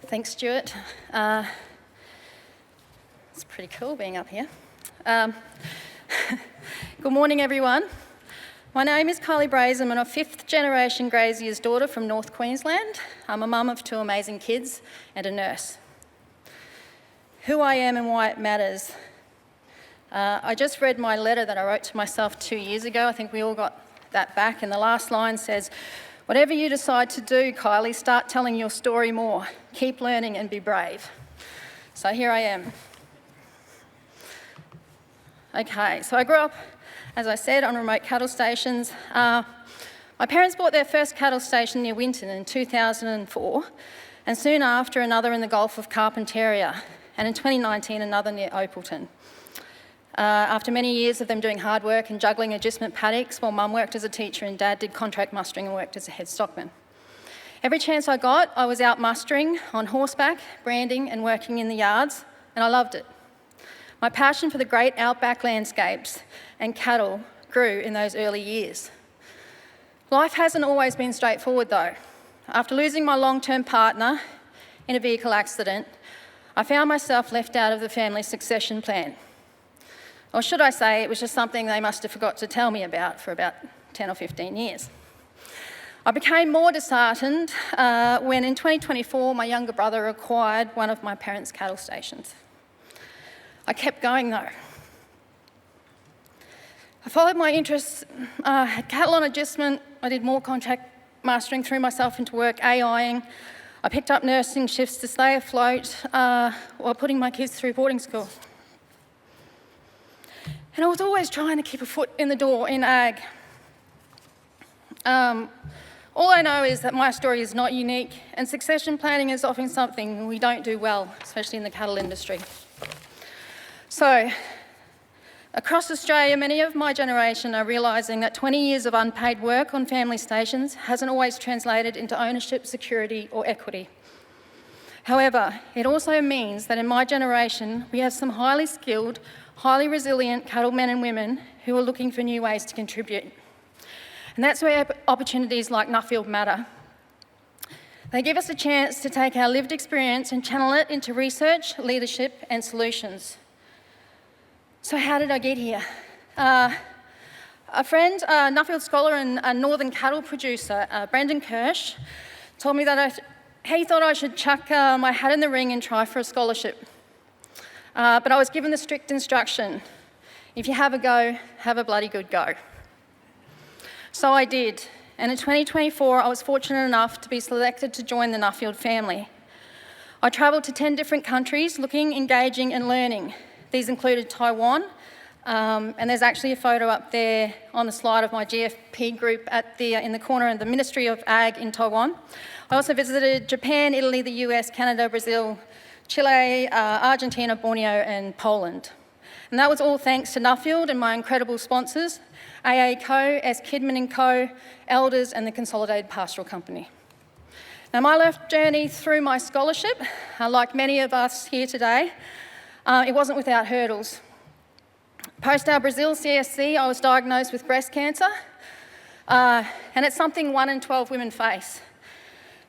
Thanks, Stuart. It's pretty cool being up here. Good morning, everyone. My name is Kylie Braes. I'm a fifth-generation grazier's daughter from North Queensland. I'm a mum of two amazing kids and a nurse. Who I am and why it matters. I just read my letter that I wrote to myself 2 years ago. I think we all got that back, and the last line says, "Whatever you decide to do, Kylie, start telling your story more. Keep learning and be brave." So here I am. Okay, so I grew up, as I said, on remote cattle stations. My parents bought their first cattle station near Winton in 2004, and soon after another in the Gulf of Carpentaria, and in 2019 another near Opalton. After many years of them doing hard work and juggling agistment paddocks while Mum worked as a teacher and Dad did contract mustering and worked as a head stockman. Every chance I got, I was out mustering, on horseback, branding and working in the yards, and I loved it. My passion for the great outback landscapes and cattle grew in those early years. Life hasn't always been straightforward though. After losing my long-term partner in a vehicle accident, I found myself left out of the family succession plan. Or should I say, it was just something they must have forgot to tell me about for about 10 or 15 years. I became more disheartened when in 2024 my younger brother acquired one of my parents' cattle stations. I kept going though. I followed my interests, had cattle on agistment, I did more contract mastering, threw myself into work, AIing. I picked up nursing shifts to stay afloat while putting my kids through boarding school. And I was always trying to keep a foot in the door in ag. All I know is that my story is not unique, and succession planning is often something we don't do well, especially in the cattle industry. So, across Australia, many of my generation are realising that 20 years of unpaid work on family stations hasn't always translated into ownership, security or equity. However, it also means that in my generation, we have some highly skilled, highly resilient cattlemen and women who are looking for new ways to contribute. And that's where opportunities like Nuffield matter. They give us a chance to take our lived experience and channel it into research, leadership and solutions. So how did I get here? A friend, Nuffield Scholar and a Northern cattle producer, Brendan Kirsch, told me that he thought I should chuck my hat in the ring and try for a scholarship. But I was given the strict instruction, if you have a go, have a bloody good go. So I did, and in 2024 I was fortunate enough to be selected to join the Nuffield family. I travelled to 10 different countries looking, engaging and learning. These included Taiwan, and there's actually a photo up there on the slide of my GFP group in the corner of the Ministry of Ag in Taiwan. I also visited Japan, Italy, the US, Canada, Brazil, Chile, Argentina, Borneo and Poland. And that was all thanks to Nuffield and my incredible sponsors, AACo, Kidman Co, Elders and the Consolidated Pastoral Company. Now my life journey through my scholarship, like many of us here today, it wasn't without hurdles. Post our Brazil CSC, I was diagnosed with breast cancer, and it's something 1 in 12 women face.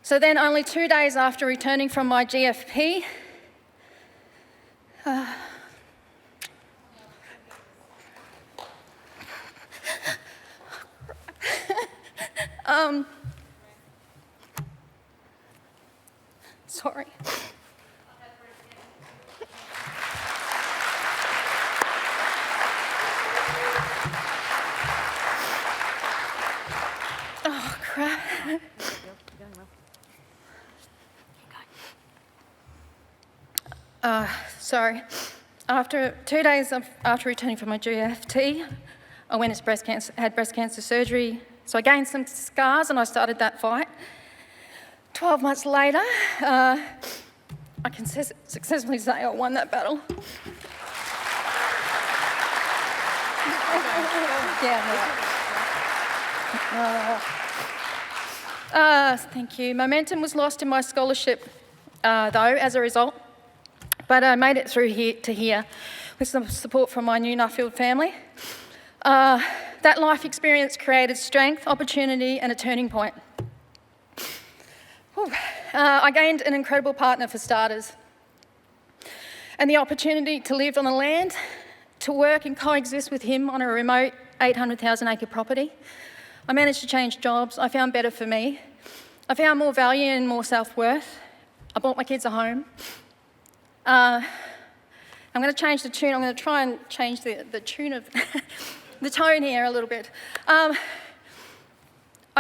So then only 2 days after returning from my GFP, sorry. Oh, crap. Sorry. After 2 days after returning from my GFT, I went into had breast cancer surgery. So I gained some scars and I started that fight. 12 months later, I can successfully say I won that battle. Thank you. Momentum was lost in my scholarship, though, as a result. But I made it through here with some support from my new Nuffield family. That life experience created strength, opportunity, and a turning point. Whew. I gained an incredible partner for starters, and the opportunity to live on the land, to work and coexist with him on a remote 800,000 acre property. I managed to change jobs. I found better for me. I found more value and more self-worth. I bought my kids a home. I'm going to change the tune. I'm going to try and change the tune of the tone here a little bit. I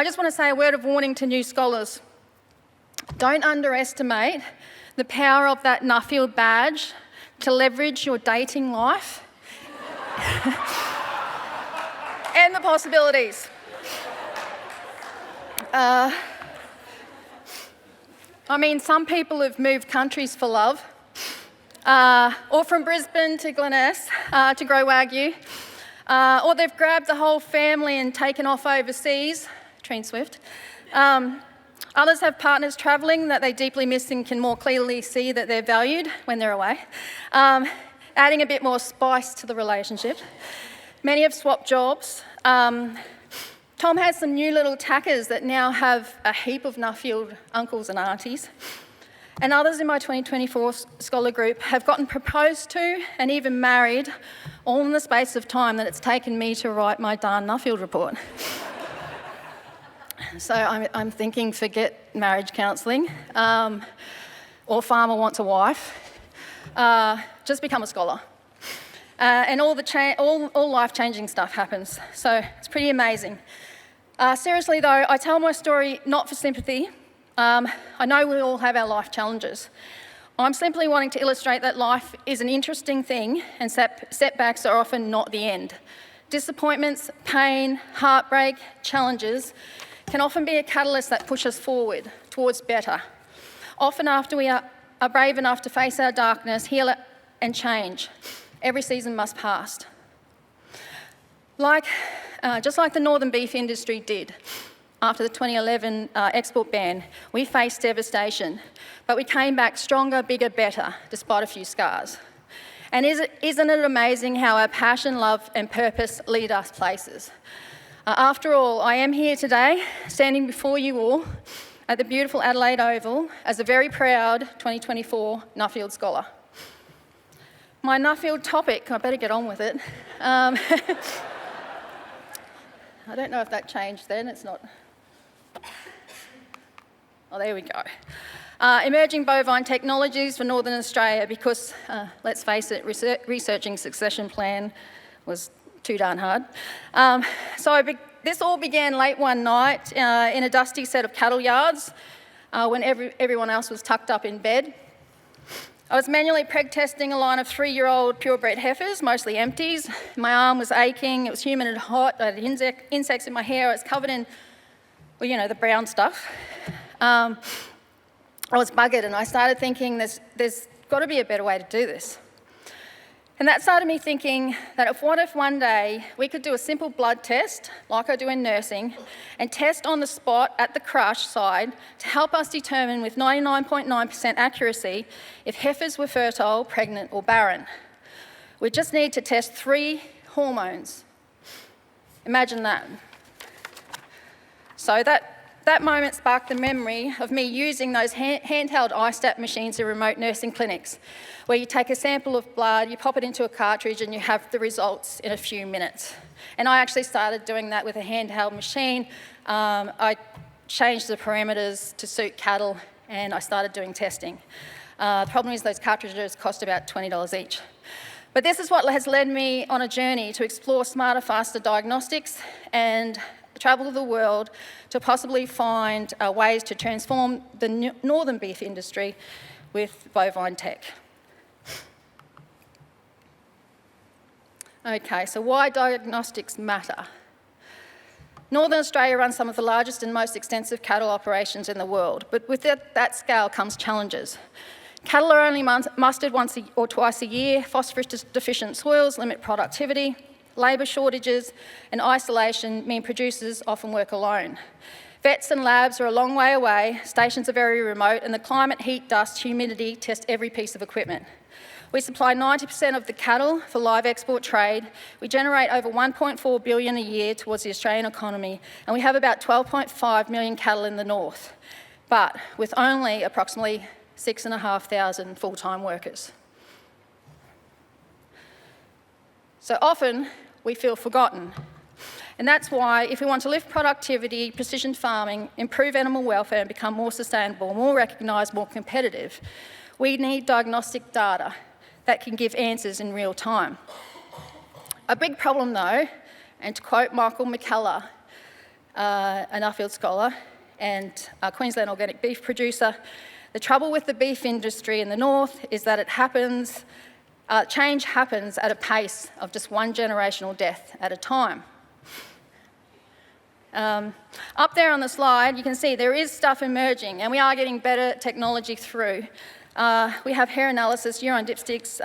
just want to say a word of warning to new scholars. Don't underestimate the power of that Nuffield badge to leverage your dating life and the possibilities. Some people have moved countries for love, or from Brisbane to Gleness to grow Wagyu, or they've grabbed the whole family and taken off overseas, Treen Swift. Others have partners travelling that they deeply miss and can more clearly see that they're valued when they're away, adding a bit more spice to the relationship. Many have swapped jobs. Tom has some new little tackers that now have a heap of Nuffield uncles and aunties. And others in my 2024 scholar group have gotten proposed to and even married, all in the space of time that it's taken me to write my darn Nuffield report. So I'm thinking, forget marriage counselling, or farmer wants a wife, just become a scholar. And all life-changing stuff happens. So it's pretty amazing. Seriously though, I tell my story not for sympathy. I know we all have our life challenges. I'm simply wanting to illustrate that life is an interesting thing and setbacks are often not the end. Disappointments, pain, heartbreak, challenges can often be a catalyst that pushes us forward towards better. Often after we are brave enough to face our darkness, heal it and change, every season must pass. Just like the northern beef industry did after the 2011 export ban, we faced devastation, but we came back stronger, bigger, better, despite a few scars. And isn't it amazing how our passion, love and purpose lead us places? After all, I am here today, standing before you all at the beautiful Adelaide Oval as a very proud 2024 Nuffield Scholar. My Nuffield topic, I better get on with it. I don't know if that changed then, it's not. Oh, there we go. Emerging bovine technologies for Northern Australia because, let's face it, researching succession plan was too darn hard. This all began late one night in a dusty set of cattle yards when everyone else was tucked up in bed. I was manually preg testing a line of 3-year-old purebred heifers, mostly empties. My arm was aching, it was humid and hot, I had insects in my hair, I was covered in, the brown stuff. I was buggered and I started thinking there's got to be a better way to do this. And that started me thinking that what if one day we could do a simple blood test, like I do in nursing, and test on the spot at the crush side to help us determine with 99.9% accuracy if heifers were fertile, pregnant or barren. We just need to test 3 hormones. Imagine that. So that moment sparked the memory of me using those handheld iStat machines in remote nursing clinics, where you take a sample of blood, you pop it into a cartridge and you have the results in a few minutes. And I actually started doing that with a handheld machine. I changed the parameters to suit cattle and I started doing testing. The problem is those cartridges cost about $20 each. But this is what has led me on a journey to explore smarter, faster diagnostics and travel the world to possibly find ways to transform the northern beef industry with bovine tech. Okay, so why diagnostics matter? Northern Australia runs some of the largest and most extensive cattle operations in the world, but with that scale comes challenges. Cattle are only mustered once or twice a year, phosphorus deficient soils limit productivity, labour shortages and isolation mean producers often work alone. Vets and labs are a long way away, stations are very remote, and the climate, heat, dust, humidity test every piece of equipment. We supply 90% of the cattle for live export trade. We generate over $1.4 billion a year towards the Australian economy, and we have about 12.5 million cattle in the north. but with only approximately 6,500 full-time workers. So often we feel forgotten. And that's why if we want to lift productivity, precision farming, improve animal welfare and become more sustainable, more recognised, more competitive, we need diagnostic data that can give answers in real time. A big problem though, and to quote Michael McKellar, a Nuffield Scholar and a Queensland organic beef producer, the trouble with the beef industry in the north is that change happens at a pace of just one generational death at a time. Up there on the slide, you can see there is stuff emerging, and we are getting better technology through. We have hair analysis, urine dipsticks,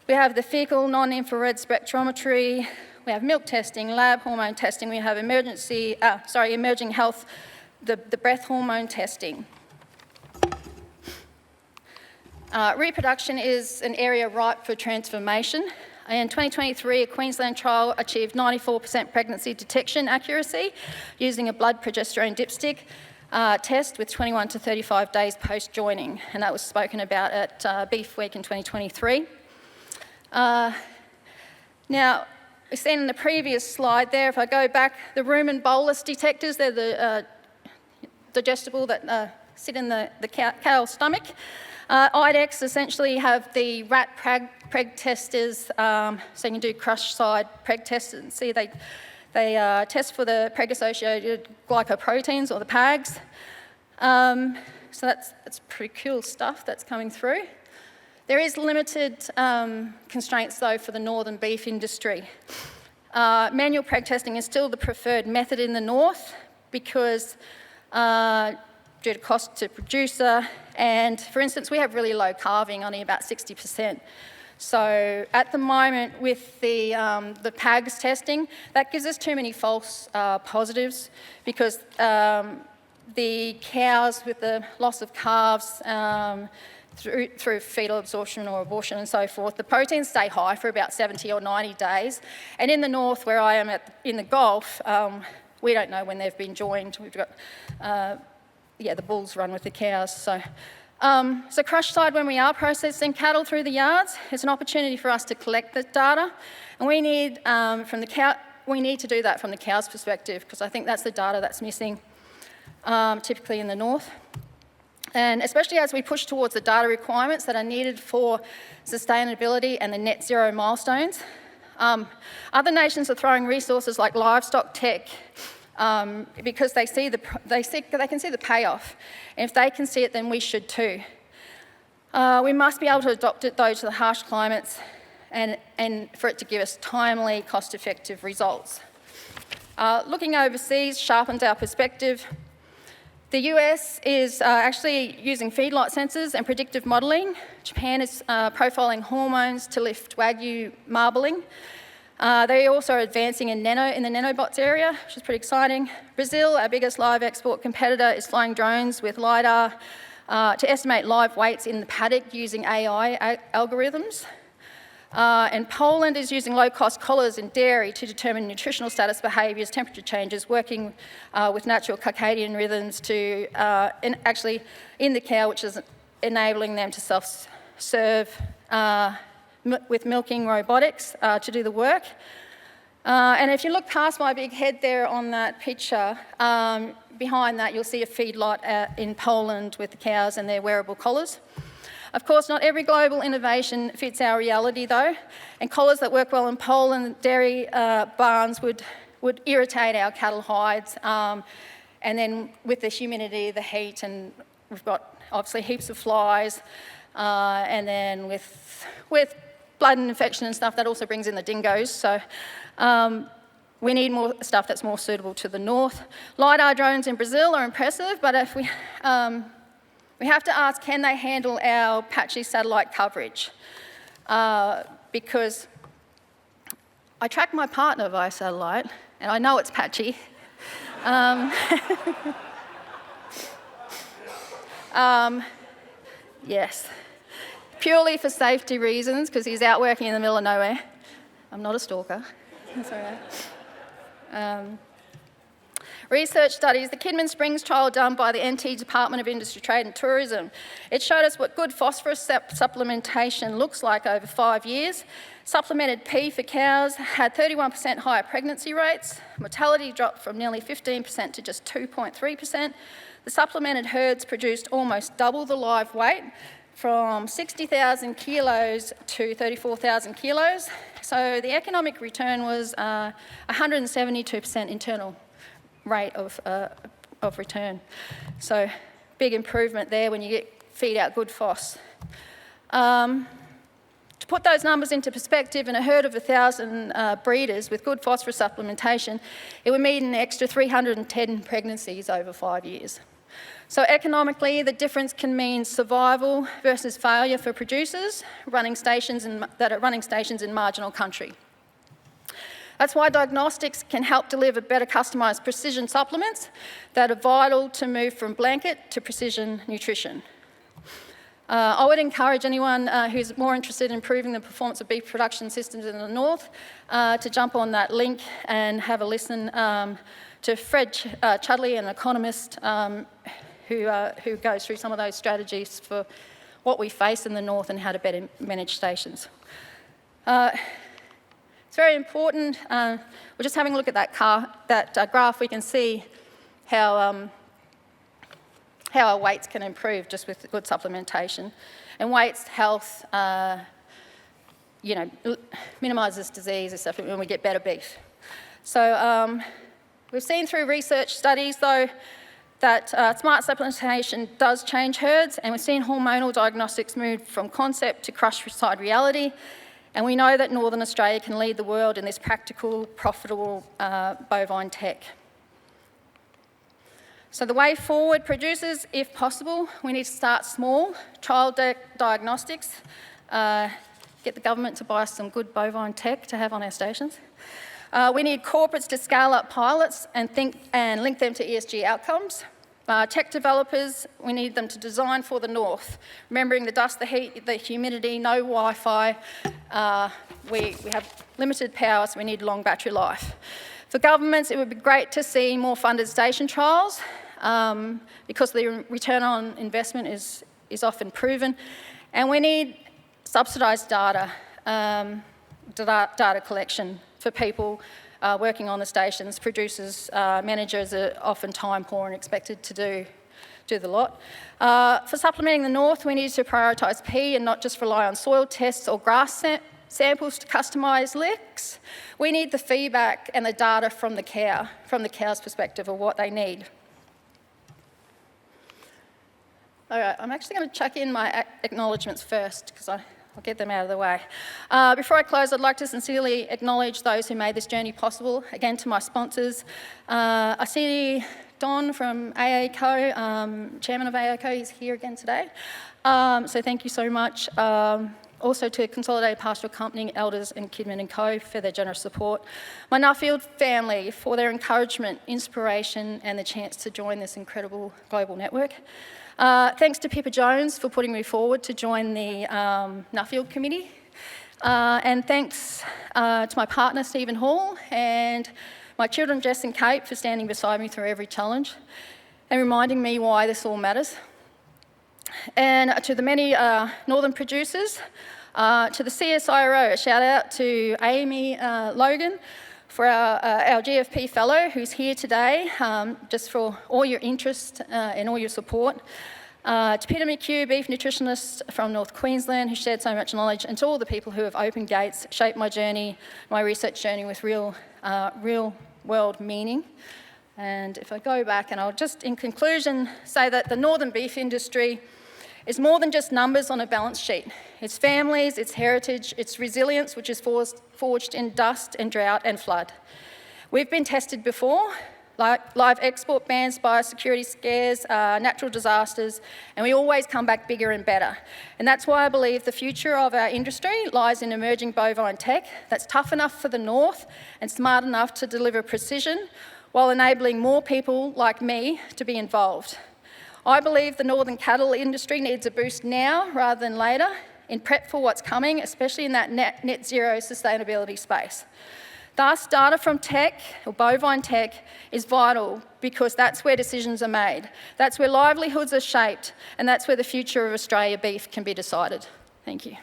we have the fecal non-infrared spectrometry, we have milk testing, lab hormone testing, we have emerging health, the breath hormone testing. Reproduction is an area ripe for transformation. In 2023, a Queensland trial achieved 94% pregnancy detection accuracy using a blood progesterone dipstick test with 21 to 35 days post-joining, and that was spoken about at Beef Week in 2023. Now, we've seen in the previous slide there, if I go back, the rumen bolus detectors, they're the digestible that sit in the cow's stomach. IDEX essentially have the rat preg testers, so you can do crush side preg tests and see they test for the preg-associated glycoproteins or the PAGs. So that's pretty cool stuff that's coming through. There is limited constraints though for the northern beef industry. Manual preg testing is still the preferred method in the north because due to cost to producer, and for instance, we have really low calving, only about 60%. So at the moment with the PAGs testing, that gives us too many false positives because the cows with the loss of calves through fetal absorption or abortion and so forth, the proteins stay high for about 70 or 90 days. And in the north, where I am in the Gulf, we don't know when they've been joined. We've got the bulls run with the cows. So crush side, when we are processing cattle through the yards, it's an opportunity for us to collect the data, and we need to do that from the cow's perspective because I think that's the data that's missing, typically in the north. And especially as we push towards the data requirements that are needed for sustainability and the net zero milestones. Other nations are throwing resources like livestock tech because they can see the payoff. And if they can see it, then we should too. We must be able to adopt it though to the harsh climates and for it to give us timely, cost-effective results. Looking overseas sharpens our perspective. The US is actually using feedlot sensors and predictive modelling. Japan is profiling hormones to lift Wagyu marbling. They also are advancing in the nanobots area, which is pretty exciting. Brazil, our biggest live export competitor, is flying drones with LiDAR to estimate live weights in the paddock using AI algorithms. And Poland is using low-cost collars in dairy to determine nutritional status behaviours, temperature changes, working with natural circadian rhythms to actually in the cow, which is enabling them to self-serve with milking robotics to do the work. And if you look past my big head there on that picture, behind that you'll see a feedlot in Poland with the cows and their wearable collars. Of course, not every global innovation fits our reality though, and collars that work well in Poland, dairy barns would irritate our cattle hides, and then with the humidity, the heat, and we've got obviously heaps of flies, and then with blood and infection and stuff, that also brings in the dingoes. So we need more stuff that's more suitable to the north. LiDAR drones in Brazil are impressive, but if we have to ask, can they handle our patchy satellite coverage? Because I track my partner via satellite, and I know it's patchy. Yes, purely for safety reasons, because he's out working in the middle of nowhere. I'm not a stalker. That's all right. Research studies, the Kidman Springs trial done by the NT Department of Industry, Trade and Tourism. It showed us what good phosphorus supplementation looks like over 5 years. Supplemented pea for cows had 31% higher pregnancy rates. Mortality dropped from nearly 15% to just 2.3%. The supplemented herds produced almost double the live weight, from 60,000 kilos to 34,000 kilos. So the economic return was 172% internal rate of return. So big improvement there when you feed out good phos. To put those numbers into perspective, in a herd of 1,000 breeders with good phosphorus supplementation, it would mean an extra 310 pregnancies over 5 years. So economically, the difference can mean survival versus failure for producers that are running stations in marginal country. That's why diagnostics can help deliver better customised precision supplements that are vital to move from blanket to precision nutrition. I would encourage anyone who's more interested in improving the performance of beef production systems in the north to jump on that link and have a listen to Fred Chudley, an economist who goes through some of those strategies for what we face in the north and how to better manage stations. It's very important. We're just having a look at that graph. We can see how our weights can improve just with good supplementation. And weights, health, minimises disease and stuff when we get better beef. So we've seen through research studies, though, that smart supplementation does change herds, and we've seen hormonal diagnostics move from concept to crush-side reality. And we know that Northern Australia can lead the world in this practical, profitable bovine tech. So the way forward, producers, if possible, we need to start small, trial diagnostics, get the government to buy us some good bovine tech to have on our stations. We need corporates to scale up pilots and link them to ESG outcomes. Tech developers, we need them to design for the north, remembering the dust, the heat, the humidity, no Wi-Fi. We have limited power, so we need long battery life. For governments, it would be great to see more funded station trials because the return on investment is often proven. And we need subsidised data collection for people working on the stations. Producers, managers are often time poor and expected to do the lot. For supplementing the north, we need to prioritise pea and not just rely on soil tests or grass samples to customise licks. We need the feedback and the data from the cow's perspective of what they need. All right, I'm actually going to chuck in my acknowledgements first because I'll get them out of the way. Before I close, I'd like to sincerely acknowledge those who made this journey possible. Again, to my sponsors. I see Don from AACo, chairman of AACo, he's here again today. So thank you so much. Also to Consolidated Pastoral Company, Elders and Kidman Co for their generous support. My Nuffield family for their encouragement, inspiration and the chance to join this incredible global network. Thanks to Pippa Jones for putting me forward to join the Nuffield committee. And thanks to my partner Stephen Hall and my children Jess and Kate for standing beside me through every challenge and reminding me why this all matters. And to the many northern producers, to the CSIRO, a shout out to Amy Logan for our GFP fellow who's here today, just for all your interest and all your support. To Peter McHugh, beef nutritionist from North Queensland, who shared so much knowledge, and to all the people who have opened gates, shaped my journey, my research journey with real world meaning. And if I go back, and I'll just in conclusion say that the northern beef industry is more than just numbers on a balance sheet. It's families, it's heritage, it's resilience, which is forged in dust and drought and flood. We've been tested before, like live export bans, biosecurity scares, natural disasters, and we always come back bigger and better. And that's why I believe the future of our industry lies in emerging bovine tech that's tough enough for the north and smart enough to deliver precision while enabling more people like me to be involved. I believe the northern cattle industry needs a boost now rather than later in prep for what's coming, especially in that net zero sustainability space. Thus, data from tech, or bovine tech, is vital because that's where decisions are made. That's where livelihoods are shaped, and that's where the future of Australia beef can be decided. Thank you.